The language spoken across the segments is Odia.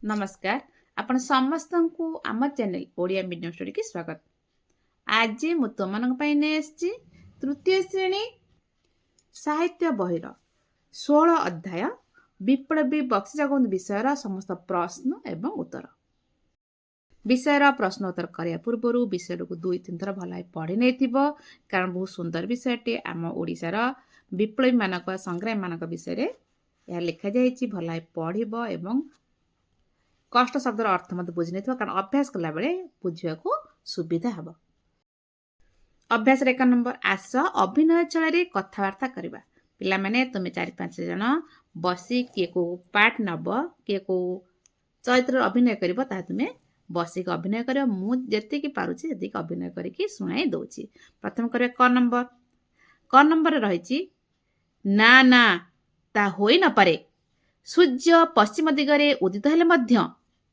नमस्कार आपण समस्तଙ୍କୁ ଆମ ଚ୍ୟାନେଲ ଓଡ଼ିଆ ମିଡ଼ିୟମ ଷ୍ଟୋରୀ କି ସ୍ୱାଗତ। ଆଜି ମୁଁ ତୁମମାନଙ୍କ ପାଇଁ ନେଇ ଆସିଛି ତୃତୀୟ ଶ୍ରେଣୀ ସାହିତ୍ୟ ବହିର 16 ଅଧ୍ୟାୟ ବିପ୍ଳବୀ ବକ୍ସି ଜଗବନ୍ଧୁ ବିଷୟର ସମସ୍ତ ପ୍ରଶ୍ନ ଏବଂ ଉତ୍ତର। ବିଷୟର ପ୍ରଶ୍ନ ଉତ୍ତର କରିବା ପୂର୍ବରୁ ବିଷୟକୁ 2-3 ଥର ଭଲ ଭାବେ ପଢ଼ି ନେଇଥିବ, କାରଣ ବହୁତ ସୁନ୍ଦର ବିଷୟଟି। ଆମ ଓଡ଼ିଶାର ବିପ୍ଳବୀମାନଙ୍କ ସଂଗ୍ରାମୀମାନଙ୍କ ବିଷୟରେ ଏହା ଲେଖାଯାଇଛି। ଭଲ ଭାବେ ପଢ଼ିବ ଏବଂ କଷ୍ଟ ଶବ୍ଦର ଅର୍ଥ ମଧ୍ୟ ବୁଝି ନେଇଥିବ, କାରଣ ଅଭ୍ୟାସ କଲାବେଳେ ବୁଝିବାକୁ ସୁବିଧା ହେବ। ଅଭ୍ୟାସର 1 ନମ୍ବର, ଆସ ଅଭିନୟ ଛଳରେ କଥାବାର୍ତ୍ତା କରିବା। ପିଲାମାନେ ତୁମେ 4-5 ଜଣ ବସି କିଏ କେଉଁ ପାର୍ଟ ନେବ, କିଏ କେଉଁ ଚରିତ୍ରରେ ଅଭିନୟ କରିବ, ତାହା ତୁମେ ବସିକି ଅଭିନୟ କରିବ। ମୁଁ ଯେତିକି ପାରୁଛି ସେତିକି ଅଭିନୟ କରିକି ଶୁଣାଇ ଦେଉଛି। ପ୍ରଥମେ କରିବା କ ନମ୍ବର। କ ନମ୍ବରରେ ରହିଛି ନା ନା ତା ହୋଇ ନପାରେ, ସୂର୍ଯ୍ୟ ପଶ୍ଚିମ ଦିଗରେ ଉଦିତ ହେଲେ ମଧ୍ୟ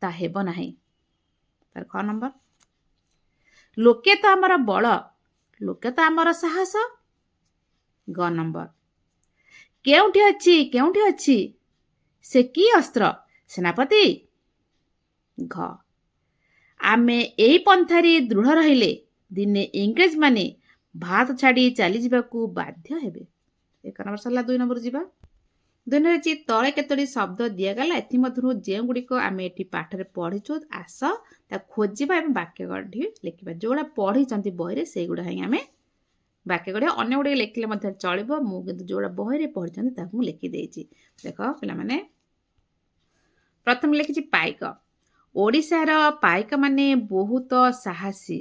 ତା ହେବ ନାହିଁ। ତାର କ ନମ୍ବର, ଲୋକେ ତ ଆମର ବଳ, ଲୋକେ ତ ଆମର ସାହସ। ଗ ନମ୍ବର, କେଉଁଠି ଅଛି ସେ କି ଅସ୍ତ୍ର ସେନାପତି। ଘ, ଆମେ ଏଇ ପନ୍ଥାରେ ଦୃଢ଼ ରହିଲେ ଦିନେ ଇଂରେଜମାନେ ଭାରତ ଛାଡ଼ି ଚାଲିଯିବାକୁ ବାଧ୍ୟ ହେବେ। 1 ନମ୍ବର ସରିଲା। 2 ନମ୍ବର ଯିବା। 2 ନମ୍ବର ଅଛି ତଳେ କେତୋଟି ଶବ୍ଦ ଦିଆଗଲା, ଏଥିମଧ୍ୟରୁ ଯେଉଁଗୁଡ଼ିକ ଆମେ ଏଠି ପାଠରେ ପଢ଼ିଛୁ ଆସ ତାକୁ ଖୋଜିବା ଏବଂ ବାକ୍ୟ ଗଢ଼ି ଲେଖିବା। ଯେଉଁଗୁଡ଼ା ପଢ଼ିଛନ୍ତି ବହିରେ ସେଇଗୁଡ଼ା ହିଁ ଆମେ ବାକ୍ୟ ଗଢ଼ିବା। ଅନ୍ୟ ଗୁଡ଼ିକ ଲେଖିଲେ ମଧ୍ୟ ଚଳିବ, ମୁଁ କିନ୍ତୁ ଯେଉଁଗୁଡ଼ା ବହିରେ ପଢ଼ିଛନ୍ତି ତାକୁ ମୁଁ ଲେଖିଦେଇଛି। ଦେଖ ପିଲାମାନେ, ପ୍ରଥମେ ଲେଖିଛି ପାଇକ। ଓଡ଼ିଶାର ପାଇକମାନେ ବହୁତ ସାହସୀ।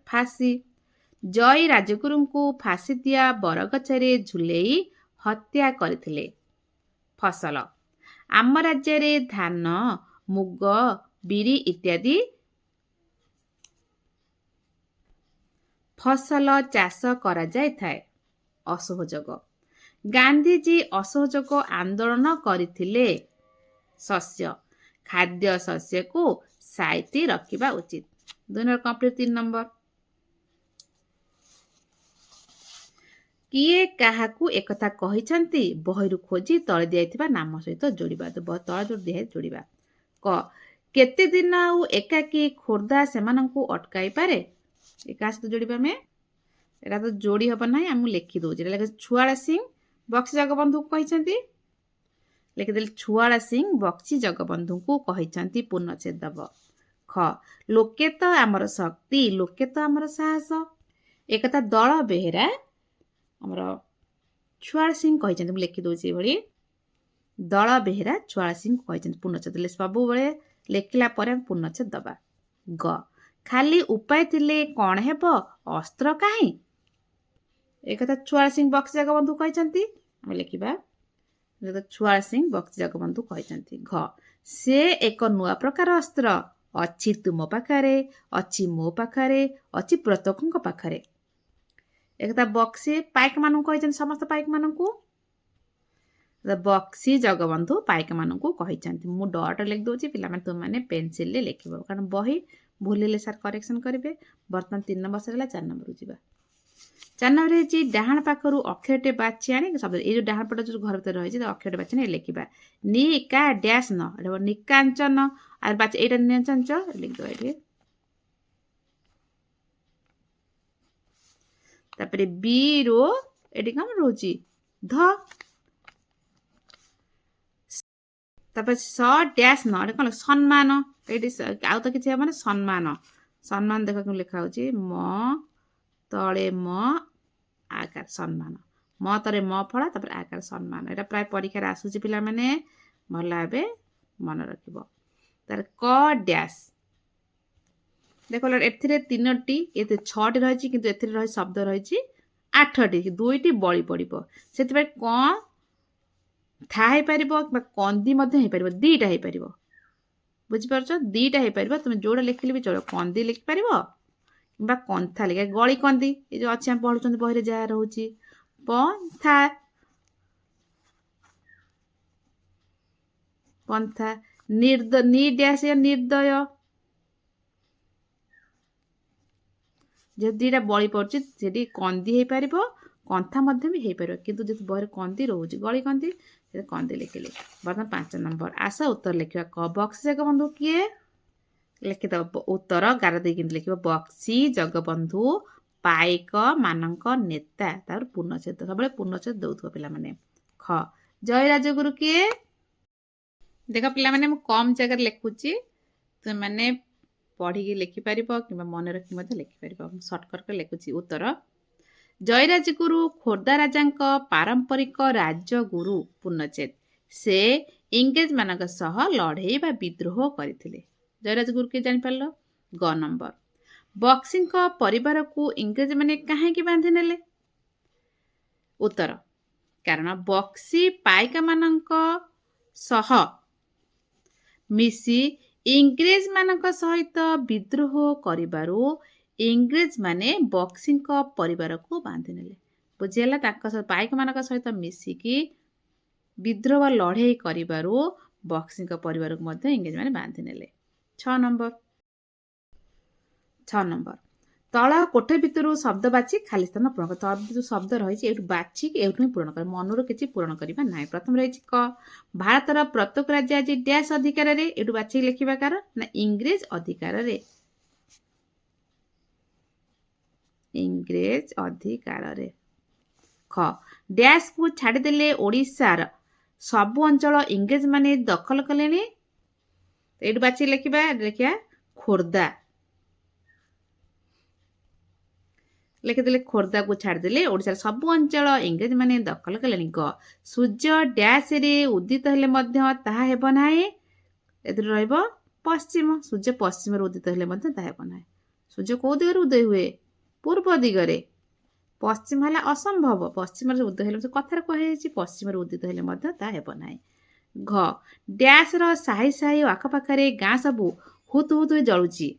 ଫାଶୀ, ଜୟୀ ରାଜଗୁରୁଙ୍କୁ ଫାଶୀ ଦିଆ ବରଗଛରେ ଝୁଲେଇ ହତ୍ୟା କରିଥିଲେ। ଫସଲ, ଆମ ରାଜ୍ୟରେ ଧାନ, ମୁଗ, ବିରି ଇତ୍ୟାଦି ଫସଲ ଚାଷ କରାଯାଇଥାଏ। ଅସହଯୋଗ, ଗାନ୍ଧିଜୀ ଅସହଯୋଗ ଆନ୍ଦୋଳନ କରିଥିଲେ। ଶସ୍ୟ, ଖାଦ୍ୟ ଶସ୍ୟକୁ ସାଇତି ରଖିବା ଉଚିତ। 2 ନମ୍ବର କମ୍ପ୍ଲିଟ। 3 ନମ୍ବର, କିଏ କାହାକୁ ଏକଥା କହିଛନ୍ତି ବହିରୁ ଖୋଜି ତଳେ ଦିଆଯାଇଥିବା ନାମ ସହିତ ଯୋଡ଼ିବା। ତଳେ ଯୋଉ ଦିଆଯାଇଛି ଯୋଡ଼ିବା। କ, କେତେ ଦିନ ଆଉ ଏକାକୀ ଖୋର୍ଦ୍ଧା ସେମାନଙ୍କୁ ଅଟକାଇ ପାରେ। କାହା ସହିତ ଯୋଡ଼ିବା ଆମେ, ଏଇଟା ତ ଯୋଡ଼ି ହେବ ନାହିଁ, ମୁଁ ଲେଖି ଦେଉଛି। ଏଇଟା ଲେଖା ଛୁଆଳା ସିଂ ବକ୍ସି ଜଗବନ୍ଧୁଙ୍କୁ କହିଛନ୍ତି। ଲେଖିଦେଲେ ଛୁଆଳା ସିଂ ବକ୍ସି ଜଗବନ୍ଧୁଙ୍କୁ କହିଛନ୍ତି। ପୂର୍ଣ୍ଣଚ୍ଛେଦ ଦେବ। ଖ, ଲୋକେ ତ ଆମର ଶକ୍ତି, ଲୋକେ ତ ଆମର ସାହସ। ଏକଥା ଦଳ ବେହେରା ଆମର ଛୁଆଳା ସିଂ କହିଛନ୍ତି। ମୁଁ ଲେଖି ଦେଉଛି ଏଇଭଳି, ଦଳ ବେହେରା ଛୁଆଳା ସିଂ କହିଛନ୍ତି। ପୂର୍ଣ୍ଣଚ୍ଛେଦ ଦେଲେ ସବୁବେଳେ ଲେଖିଲା ପରେ ଆମେ ପୂର୍ଣ୍ଣଚ୍ଛେଦ ଦେବା। ଗ, ଖାଲି ଉପାୟ ଥିଲେ କ'ଣ ହେବ, ଅସ୍ତ୍ର କାହିଁ। ଏକଥା ଛୁଆଳା ସିଂ ବକ୍ସି ଜଗବନ୍ଧୁ କହିଛନ୍ତି। ଆମେ ଲେଖିବା, ଛୁଆଳା ସିଂ ବକ୍ସି ଜଗବନ୍ଧୁ କହିଛନ୍ତି। ଘ, ସେ ଏକ ନୂଆ ପ୍ରକାର ଅସ୍ତ୍ର ଅଛି ତୁମ ପାଖରେ, ଅଛି ମୋ ପାଖରେ, ଅଛି ପ୍ରତ୍ୟେକଙ୍କ ପାଖରେ। ଏକଥା ବକ୍ସି ପାଇକମାନଙ୍କୁ କହିଛନ୍ତି। ସମସ୍ତ ପାଇକମାନଙ୍କୁ ବକ୍ସି ଜଗବନ୍ଧୁ ପାଇକମାନଙ୍କୁ କହିଛନ୍ତି। ମୁଁ ଡଟ୍ ଲେଖିଦେଉଛି, ପିଲାମାନେ ତୁମମାନେ ପେନସିଲରେ ଲେଖିବ, କାରଣ ବହି ଭୁଲିଲେ ସାର୍ କରେକ୍ସନ୍ କରିବେ। ବର୍ତ୍ତମାନ 3 ନମ୍ବର ସରିଲା। 4 ନମ୍ବରକୁ ଯିବା। 4 ନମ୍ବର ହେଇଛି ଡାହାଣ ପାଖରୁ ଅକ୍ଷରଟେ ବାଛି ଆଣି ଶବ୍ଦ, ଏଇ ଯେଉଁ ଡାହାଣ ପଟ ଯେଉଁ ଘର ଭିତରେ ରହିଛି ଅକ୍ଷରଟେ ବାଛି ଆଣି ଲେଖିବା। ନି କା ଡ୍ୟାସ୍ ନ, ଏଇଟା ନିକାଞ୍ଚନ, ଆଉ ବାଛି ଏଇଟା ନିକାଞ୍ଚ ଲେଖିଦେବା ଏଠି। ତାପରେ ବି ର ଏଠି କଣ ରହୁଛି ଧ, ତାପରେ ସ ଡ୍ୟାସ୍ ନ, ଏଠି କଣ ସମ୍ମାନ, ଏଇଠି ଆଉ ତ କିଛି ହବନି, ସମ୍ମାନ। ସମ୍ମାନ ଦେଖ କେମିତି ଲେଖା ହଉଛି, ମ ତଳେ ମ ଆକାର ସମ୍ମାନ, ମ ତଳେ ମ ଫଳା ତାପରେ ଆକାର ସମ୍ମାନ। ଏଇଟା ପ୍ରାୟ ପରୀକ୍ଷାରେ ଆସୁଛି, ପିଲାମାନେ ଭଲ ଭାବେ ମନେ ରଖିବ। ତାର କ ଡ୍ୟାସ୍, ଦେଖ ଏଥିରେ 3ଟି, ଏଥିରେ 6ଟି ରହିଛି, କିନ୍ତୁ ଏଥିରେ ରହିଛି ଶବ୍ଦ ରହିଛି 8ଟି, 2ଟି ବଳି ପଡ଼ିବ। ସେଥିପାଇଁ କ ଥା ହେଇପାରିବ କିମ୍ବା କନ୍ଦି ମଧ୍ୟ ହେଇପାରିବ, 2ଟା ହେଇପାରିବ। ବୁଝିପାରୁଛ, 2ଟା ହେଇପାରିବ। ତୁମେ ଯୋଉଟା ଲେଖିଲେ ବି ଚଳିବ, କନ୍ଦି ଲେଖିପାରିବ କିମ୍ବା କନ୍ଥା ଲେଖା। ଗଳି କନ୍ଦି ଏ ଯେଉଁ ଅଛି ଆମେ ପଢ଼ୁଛନ୍ତି ବହିରେ ଯାହା ରହୁଛି, ପନ୍ଥା, ପନ୍ଥା। ନି ଡ୍ୟାସ୍ ନିର୍ଦ୍ଦୟ, ଯେହେତୁ 2ଟା ବଳି ପଡ଼ୁଛି ସେଠି କନ୍ଦି ହେଇପାରିବ, କନ୍ଥା ମଧ୍ୟ ବି ହେଇପାରିବ, କିନ୍ତୁ ଯେହେତୁ ବହିରେ କନ୍ଦି ରହୁଛି ଗଳି କନ୍ଦି, ସେ କନ୍ଦି ଲେଖିଲେ। ବର୍ତ୍ତମାନ 5 ନମ୍ବର ଆସ ଉତ୍ତର ଲେଖିବା। ବକ୍ସି ଜଗବନ୍ଧୁ କିଏ? ଲେଖିଦେବ ଉତ୍ତର ଗାର ଦେଇକି ଲେଖିବ ବକ୍ସି ଜଗବନ୍ଧୁ ପାଇକ ମାନଙ୍କ ନେତା। ତାପରେ ପୂର୍ଣ୍ଣଚ୍ଛେଦ, ସବୁବେଳେ ପୂର୍ଣ୍ଣଚ୍ଛେଦ ଦଉଥିବ ପିଲାମାନେ। ଖ ଜୟରାଜଗୁରୁ କିଏ? ଦେଖ ପିଲାମାନେ ମୁଁ କମ୍ ଜାଗାରେ ଲେଖୁଛି, ସେମାନେ ପଢ଼ିକି ଲେଖିପାରିବ କିମ୍ବା ମନେ ରଖି ମଧ୍ୟ ଲେଖିପାରିବ। ମୁଁ ସର୍ଟକଟ୍ରେ ଲେଖୁଛି ଉତ୍ତର। ଜୟରାଜଗୁରୁ ଖୋର୍ଦ୍ଧା ରାଜାଙ୍କ ପାରମ୍ପରିକ ରାଜଗୁରୁ। ପୂର୍ଣ୍ଣଚ୍ଛେଦ ସେ ଇଂରେଜମାନଙ୍କ ସହ ଲଢ଼େଇ ବା ବିଦ୍ରୋହ କରିଥିଲେ। ଜୟରାଜଗୁରୁ କିଏ ଜାଣିପାରିଲ? ଗ ନମ୍ବର ବକ୍ସିଙ୍କ ପରିବାରକୁ ଇଂରେଜମାନେ କାହିଁକି ବାନ୍ଧି ନେଲେ? ଉତ୍ତର କାରଣ ବକ୍ସି ପାଇକମାନଙ୍କ ସହ ମିଶି ଇଂରେଜମାନଙ୍କ ସହିତ ବିଦ୍ରୋହ କରିବାରୁ ଇଂରେଜମାନେ ବକ୍ସିଙ୍କ ପରିବାରକୁ ବାନ୍ଧିନେଲେ। ବୁଝିହେଲା? ତାଙ୍କ ପାଇକମାନଙ୍କ ସହିତ ମିଶିକି ବିଦ୍ରୋହ ଲଢ଼େଇ କରିବାରୁ ବକ୍ସିଙ୍କ ପରିବାରକୁ ମଧ୍ୟ ଇଂରେଜମାନେ ବାନ୍ଧିନେଲେ। 6 ନମ୍ବର ତଳ କୋଠ ଭିତରୁ ଶବ୍ଦ ବାଛି ଖାଲି ସ୍ଥାନ ପୂରଣ କର। ତଳ ଭିତରୁ ଶବ୍ଦ ରହିଛି ଏଇଠୁ ବାଛିକି ଏଇଠୁ ହିଁ ପୂରଣ କର, ମନରୁ କିଛି ପୂରଣ କରିବା ନାହିଁ। ପ୍ରଥମେ ରହିଛି କ ଭାରତର ପ୍ରତ୍ୟେକ ରାଜ୍ୟ ଆଜି ଡ୍ୟାସ୍ ଅଧିକାରରେ। ଏଇଠୁ ବାଛିକି ଲେଖିବା କାର ନା ଇଂରେଜ ଅଧିକାରରେ। ଇଂରେଜ ଅଧିକାରରେ। ଖ ଡ୍ୟାସ୍କୁ ଛାଡ଼ିଦେଲେ ଓଡ଼ିଶାର ସବୁ ଅଞ୍ଚଳ ଇଂରେଜମାନେ ଦଖଲ କଲେଣି। ଏଇଠୁ ବାଛିକି ଲେଖିବା ଖୋର୍ଦ୍ଧା। ଲେଖିଦେଲେ ଖୋର୍ଦ୍ଧାକୁ ଛାଡ଼ିଦେଲେ ଓଡ଼ିଶାର ସବୁ ଅଞ୍ଚଳ ଇଂରେଜମାନେ ଦଖଲ କଲେଣି। ଗ ସୂର୍ଯ୍ୟ ଡ୍ୟାସ୍ରେ ଉଦିତ ହେଲେ ମଧ୍ୟ ତାହା ହେବ ନାହିଁ। ଏଥିରେ ରହିବ ପଶ୍ଚିମ। ସୂର୍ଯ୍ୟ ପଶ୍ଚିମରେ ଉଦିତ ହେଲେ ମଧ୍ୟ ତାହା ହେବ ନାହିଁ। ସୂର୍ଯ୍ୟ କେଉଁ ଦିଗରେ ଉଦୟ ହୁଏ? ପୂର୍ବ ଦିଗରେ। ପଶ୍ଚିମ ହେଲା ଅସମ୍ଭବ। ପଶ୍ଚିମରେ ଉଦୟ ହେଲେ କଥାରେ କୁହାଯାଇଛି ପଶ୍ଚିମରେ ଉଦିତ ହେଲେ ମଧ୍ୟ ତାହା ହେବ ନାହିଁ। ଘ ଡ୍ୟାସ୍ର ସାହି ସାହି ଓ ଆଖପାଖରେ ଗାଁ ସବୁ ହୁତୁ ହୁତୁ ଜଳୁଛି।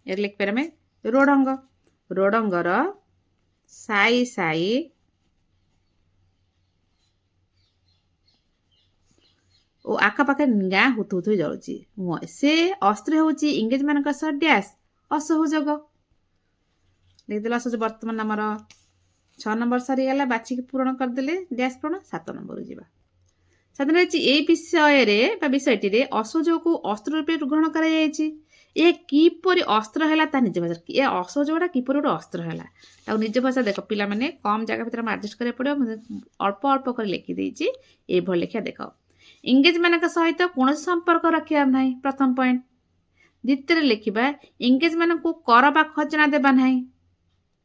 ଏଠି ଲେଖିପାରିବା ଆମେ ରୋଡ଼ଙ୍ଗ। ରୋଡ଼ଙ୍ଗର ସାଇ ସାଇ ଓ ଆଖପାଖରେ ଗାଁ ହୁତୁ ହୁତୁ ଜଳୁଛି। ସେ ଅସ୍ତ୍ର ହେଉଛି ଇଂରେଜମାନଙ୍କ ସହ ଡ୍ୟାସ୍ ଅସହଯୋଗ। ଲେଖିଦେଲେ ଅସହଯୋଗ। ବର୍ତ୍ତମାନ ଆମର 6 ନମ୍ବର ସରିଗଲା, ବାଛିକି ପୂରଣ କରିଦେଲେ ଡ୍ୟାସ୍ ପୂରଣ। 7 ନମ୍ବରକୁ ଯିବା। ସାଧାରଣ ରହିଛି ଏଇ ବିଷୟରେ ବା ବିଷୟଟିରେ ଅସହଯୋଗକୁ ଅସ୍ତ୍ର ରୂପେ ଗ୍ରହଣ କରାଯାଇଛି। ଏ କିପରି ଅସ୍ତ୍ର ହେଲା ତା ନିଜ ଭାଷାରେ। ଏ ଅସହଯୋଗଟା କିପରି ଗୋଟେ ଅସ୍ତ୍ର ହେଲା ତାକୁ ନିଜ ଭାଷା ଦେଖ ପିଲାମାନେ। କମ୍ ଜାଗା ଭିତରେ ଆମେ ଆଡ଼ଜଷ୍ଟ କରିବାକୁ ପଡ଼ିବ। ମୁଁ ଅଳ୍ପ ଅଳ୍ପ କରି ଲେଖିଦେଇଛି, ଏଇଭଳି ଲେଖିବା ଦେଖ। ଇଂରେଜମାନଙ୍କ ସହିତ କୌଣସି ସମ୍ପର୍କ ରଖିବା ନାହିଁ, ପ୍ରଥମ ପଏଣ୍ଟ। ଦ୍ୱିତୀୟରେ ଲେଖିବା ଇଂରେଜମାନଙ୍କୁ କର ବା ଖଜଣା ଦେବା ନାହିଁ।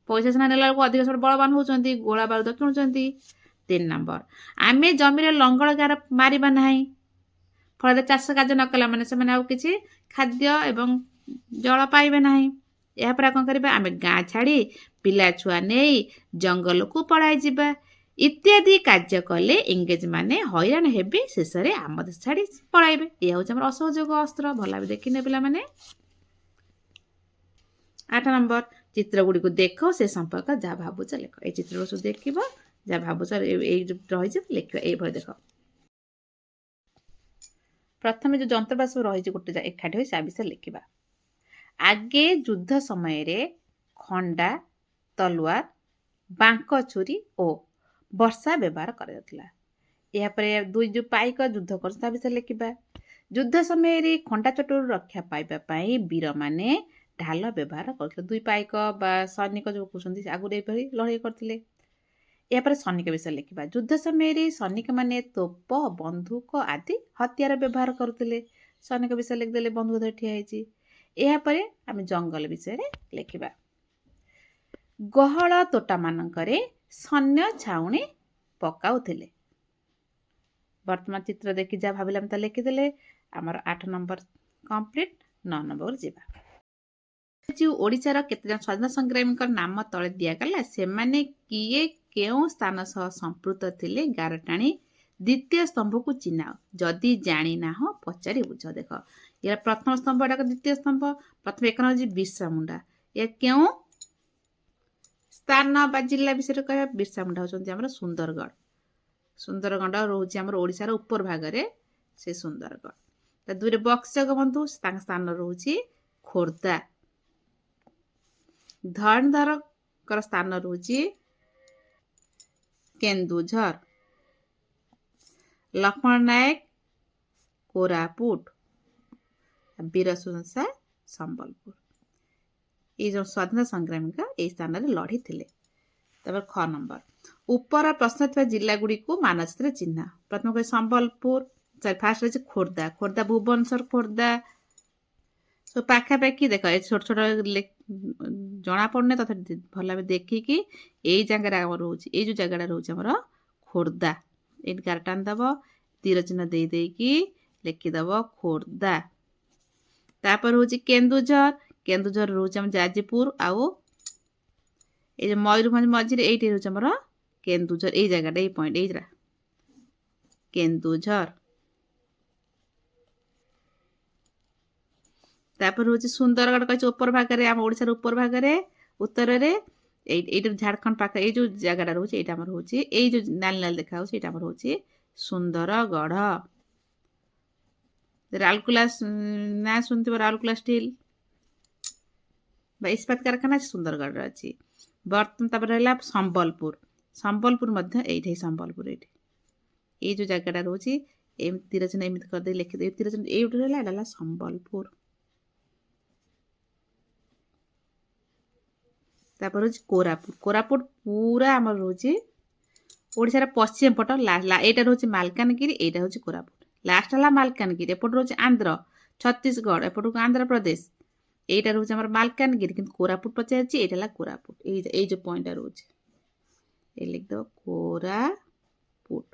ପଇସା ସିନା ନେଲା ବେଳକୁ ଅଧିକ ସବୁ ବଳବାନ ହେଉଛନ୍ତି, ଗୋଳା ବାରୁଦ କିଣୁଛନ୍ତି। 3 ନମ୍ବର ଆମେ ଜମିରେ ଲଙ୍ଗଳ ଗାର ମାରିବା ନାହିଁ। ଫଳରେ ଚାଷ କାର୍ଯ୍ୟ ନ କଲା ମାନେ ସେମାନେ ଆଉ କିଛି ଖାଦ୍ୟ ଏବଂ ଜଳ ପାଇବେ ନାହିଁ। ଏହାପରେ କ'ଣ କରିବା? ଆମେ ଗାଁ ଛାଡ଼ି ପିଲା ଛୁଆ ନେଇ ଜଙ୍ଗଲକୁ ପଳାଇ ଯିବା। ଇତ୍ୟାଦି କାର୍ଯ୍ୟ କଲେ ଇଂରେଜମାନେ ହଇରାଣ ହେବେ, ଶେଷରେ ଆମ ଦେଶ ଛାଡ଼ି ପଳାଇବେ। ଏହା ହେଉଛି ଆମର ଅସହଯୋଗ ଅସ୍ତ୍ର। ଭଲ ଭାବେ ଦେଖିନେ ପିଲାମାନେ। 8 ନମ୍ବର ଚିତ୍ର ଗୁଡ଼ିକୁ ଦେଖ, ସେ ସମ୍ପର୍କ ଯାହା ଭାବୁଛ ଲେଖ। ଏଇ ଚିତ୍ରକୁ ସବୁ ଦେଖିବ, ଯାହା ଭାବୁଛ ଏଇ ରହିଛି ଲେଖିବା। ଏଇଭଳି ଦେଖ। ପ୍ରଥମେ ଯେଉଁ ଯନ୍ତ୍ରପାତି ସବୁ ରହିଛି ଗୋଟେ ଏକାଠି ହୋଇ ତା ବିଷୟରେ ଲେଖିବା। ଆଗେ ଯୁଦ୍ଧ ସମୟରେ ଖଣ୍ଡା, ତଲୱାର, ବାଙ୍କ ଛୁରୀ ଓ ବର୍ଷା ବ୍ୟବହାର କରାଯାଉଥିଲା। ଏହାପରେ ଯେଉଁ ପାଇକ ଯୁଦ୍ଧ କରୁଛନ୍ତି ତା ବିଷୟରେ ଲେଖିବା। ଯୁଦ୍ଧ ସମୟରେ ଖଣ୍ଡା ଚୋଟରୁ ରକ୍ଷା ପାଇବା ପାଇଁ ବୀରମାନେ ଢାଲ ବ୍ୟବହାର କରୁଥିଲେ। 2 ପାଇକ ବା ସୈନିକ ଯେଉଁ କହୁଛନ୍ତି ଆଗରୁ ଏହିପରି ଲଢ଼େଇ କରୁଥିଲେ। ଏହାପରେ ସୈନିକ ବିଷୟରେ ଲେଖିବା। ଯୁଦ୍ଧ ସମୟରେ ସୈନିକମାନେ ତୋପ, ବନ୍ଧୁକ ଆଦି ହତିଆର ବ୍ୟବହାର କରୁଥିଲେ। ସୈନିକ ବିଷୟରେ ଲେଖିଦେଲେ, ବନ୍ଧୁକ ଧରି ଠିଆ ହେଇଛି। ଏହାପରେ ଆମେ ଜଙ୍ଗଲ ବିଷୟରେ ଲେଖିବା। ଗହଳ ତୋଟାମାନଙ୍କରେ ସୈନ୍ୟ ଛାଉଣି ପକାଉଥିଲେ। ବର୍ତ୍ତମାନ ଚିତ୍ର ଦେଖି ଯାହା ଭାବିଲେ ଆମେ ତା ଲେଖିଦେଲେ। ଆମର 8 ନମ୍ବର କମ୍ପ୍ଲିଟ୍। 9 ନମ୍ବରକୁ ଯିବା। ଓଡ଼ିଶାର କେତେଜଣ ସ୍ୱାଧୀନତା ସଂଗ୍ରାମୀଙ୍କ ନାମ ତଳେ ଦିଆଗଲା। ସେମାନେ କିଏ କେଉଁ ସ୍ଥାନ ସହ ସମ୍ପୃକ୍ତ ଥିଲେ ଗାର ଟାଣି ଦ୍ୱିତୀୟ ସ୍ତମ୍ଭକୁ ଚିହ୍ନାଅ। ଯଦି ଜାଣିନାହଁ ପଚାରି ବୁଝ। ଦେଖ ଏହାର ପ୍ରଥମ ସ୍ତମ୍ଭ, ଏଟାକ ଦ୍ୱିତୀୟ ସ୍ତମ୍ଭ। ପ୍ରଥମେ 1 ନମ୍ବର ହେଉଛି ବିର୍ସା ମୁଣ୍ଡା। ଏହା କେଉଁ ସ୍ଥାନ ବା ଜିଲ୍ଲା ବିଷୟରେ କହିବା? ବିର୍ସା ମୁଣ୍ଡା ହେଉଛନ୍ତି ଆମର ସୁନ୍ଦରଗଡ଼। ସୁନ୍ଦରଗଡ଼ ରହୁଛି ଆମର ଓଡ଼ିଶାର ଉପର ଭାଗରେ, ସେ ସୁନ୍ଦରଗଡ଼। ତା 2ରେ ବକ୍ସି ଜଗବନ୍ଧୁ, ତାଙ୍କ ସ୍ଥାନ ରହୁଛି ଖୋର୍ଦ୍ଧା। ଧରଣୀଧର ସ୍ଥାନ ରହୁଛି କେନ୍ଦୁଝର। ଲକ୍ଷ୍ମଣ ନାୟକ କୋରାପୁଟ, ବୀର ସୁରସା ସମ୍ବଲପୁର। ଏଇ ଯେଉଁ ସ୍ୱାଧୀନତା ସଂଗ୍ରାମୀଙ୍କ ଏଇ ସ୍ଥାନରେ ଲଢ଼ିଥିଲେ। ତାପରେ ଖ ନମ୍ବର, ଉପର ପ୍ରଶ୍ନ ଥିବା ଜିଲ୍ଲା ଗୁଡ଼ିକୁ ମାନଚିତ୍ରରେ ଚିହ୍ନ। ପ୍ରଥମେ କହିବେ ସମ୍ବଲପୁର, ଫାର୍ଷ୍ଟ ରହିଛି ଖୋର୍ଦ୍ଧା। ଖୋର୍ଦ୍ଧା ଭୁବନେଶ୍ୱର, ଖୋର୍ଦ୍ଧା ସବୁ ପାଖାପାଖି। ଦେଖ ଏ ଛୋଟ ଛୋଟ ଜଣାପଡ଼ୁନି, ତଥାପି ଭଲ ଭାବେ ଦେଖିକି ଏଇ ଜାଗାରେ ଆମର ରହୁଛି, ଏଇ ଯେଉଁ ଜାଗାଟା ରହୁଛି ଆମର ଖୋର୍ଦ୍ଧା। ଏଇଠି ଗାରଟା ଆଣିଦେବ, ତୀର ଚିହ୍ନ ଦେଇ ଦେଇକି ଲେଖିଦେବ ଖୋର୍ଦ୍ଧା। ତାପରେ ହଉଛି କେନ୍ଦୁଝର। କେନ୍ଦୁଝର ରହୁଛି ଆମ ଯାଜପୁର, ଆଉ ଏଇ ଯେଉଁ ମୟୂରଭଞ୍ଜ ମଝିରେ ଏଇଠି ରହୁଛି ଆମର କେନ୍ଦୁଝର। ଏଇ ଜାଗାଟା, ଏଇ ପଏଣ୍ଟ, ଏଇଟା କେନ୍ଦୁଝର। ତାପରେ ହଉଛି ସୁନ୍ଦରଗଡ଼ କହିଛି ଉପର ଭାଗରେ, ଆମ ଓଡ଼ିଶାର ଉପର ଭାଗରେ ଉତ୍ତରରେ। এইটা ঝাড়খଣ୍ଡ ପାଖ, ଏଇ ଯେଉଁ ଜାଗାଟା ରହୁଛି ଏଇଟା ଆମର ହଉଛି, ଏଇ ଯେଉଁ ନାଲି ନାଲି ଦେଖାଯାଉଛି ଏଇଟା ଆମର ହଉଛି ସୁନ୍ଦରଗଡ଼। ରାଉରକେଲା ନାଁ ଶୁଣିଥିବ, ରାଉରକେଲା ଷ୍ଟିଲ୍ ବା ଇସ୍ପାତ କାରଖାନା ସୁନ୍ଦରଗଡ଼ରେ ଅଛି। ବର୍ତ୍ତମାନ ତାପରେ ରହିଲା ସମ୍ବଲପୁର। ସମ୍ବଲପୁର ମଧ୍ୟ ଏଇଠି, ସମ୍ବଲପୁର ଏଇଠି, ଏଇ ଯେଉଁ ଜାଗାଟା ରହୁଛି ଏମିତି ତୀର ଚିହ୍ନ ଏମିତି କରିଦେଇ ଲେଖିଦେଇ, ତୀର ଚିହ୍ନ ଏଇଠି ରହିଲା, ଏଇଟା ହେଲା ସମ୍ବଲପୁର। ତାପରେ ହଉଛି କୋରାପୁଟ। କୋରାପୁଟ ପୁରା ଆମର ରହୁଛି ଓଡ଼ିଶାର ପଶ୍ଚିମ ପଟ। ଏଇଟା ରହୁଛି ମାଲକାନଗିରି, ଏଇଟା ହଉଛି କୋରାପୁଟ। ଲାଷ୍ଟ ହେଲା ମାଲକାନଗିରି, ଏପଟେ ରହୁଛି ଆନ୍ଧ୍ର, ଛତିଶଗଡ଼, ଏପଟକୁ ଆନ୍ଧ୍ରପ୍ରଦେଶ। এইটা রয়েছে আমার মালকানগিরি, কিন্তু কোরাপুট পচারিছি, এইটা হল কোরাপুট। এই যে পয়েন্টটা রয়েছে, এই লিখদেব কোরাপুট।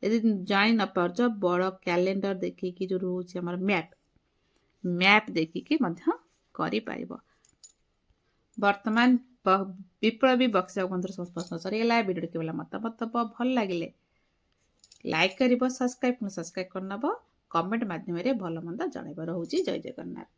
যদি জানি ন পারছ, বড় ক্যালেন্ডর দেখিকি যে রয়েছে আমার ম্যাপ দেখিকি ମଧ୍ୟ କରିପାରିବ। ବର୍ତ୍ତମାନ ବିପ୍ଳବୀ ବକ୍ସିଆ ବନ୍ଧୁର ପ୍ରଶ୍ନ ସରିଗଲା। ଭିଡ଼ିଓଟି କେବଳ ମତାମତ ଦେବ, ଭଲ ଲାଗିଲେ ଲାଇକ୍ କରିବ, ସବସ୍କ୍ରାଇବ୍ କରିନେବ, କମେଣ୍ଟ ମାଧ୍ୟମରେ ଭଲ ମନ୍ଦ ଜଣାଇବ। ରହୁଛି, ଜୟ ଜଗନ୍ନାଥ।